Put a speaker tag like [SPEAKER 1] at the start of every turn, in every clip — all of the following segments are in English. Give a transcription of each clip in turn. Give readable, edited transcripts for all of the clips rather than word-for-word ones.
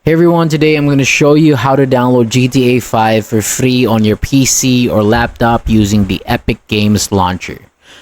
[SPEAKER 1] Hey everyone, today I'm going to show you how to download GTA 5 for free on your PC or laptop using the Epic Games Launcher.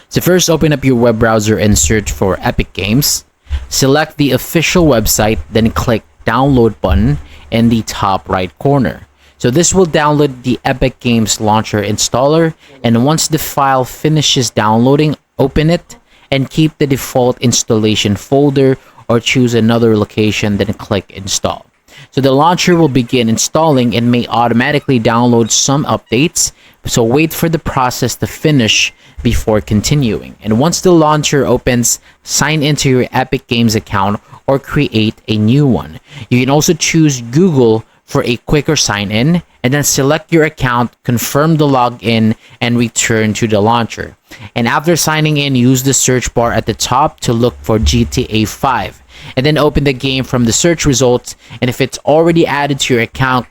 [SPEAKER 1] So first open up your web browser and search for Epic Games. Select the official website, then click download button in the top right corner. So this will download the Epic Games Launcher installer, and once the file finishes downloading, open it and keep the default installation folder or choose another location, then click install. So the launcher will begin installing and may automatically download some updates, so wait for the process to finish before continuing. And once the launcher opens, sign into your Epic Games account or create a new one. You can also choose Google for a quicker sign in, and then select your account, confirm the login, and return to the launcher. And after signing in, use the search bar at the top to look for GTA 5, and then open the game from the search results. And if it's already added to your account,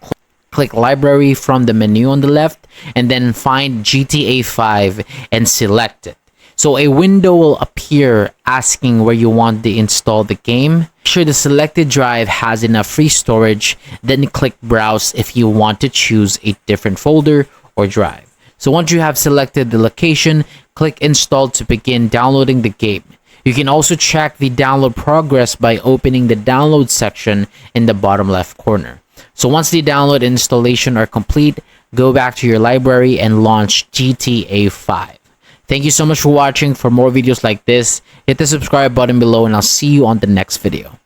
[SPEAKER 1] click library from the menu on the left, and then find GTA 5 and select it. So a window will appear asking where you want to install the game. Make sure the selected drive has enough free storage, then click browse if you want to choose a different folder or drive. So once you have selected the location, click install to begin downloading the game. You can also check the download progress by opening the download section in the bottom left corner. So once the download and installation are complete, go back to your library and launch GTA 5. Thank you so much for watching. For more videos like this, hit the subscribe button below, and I'll see you on the next video.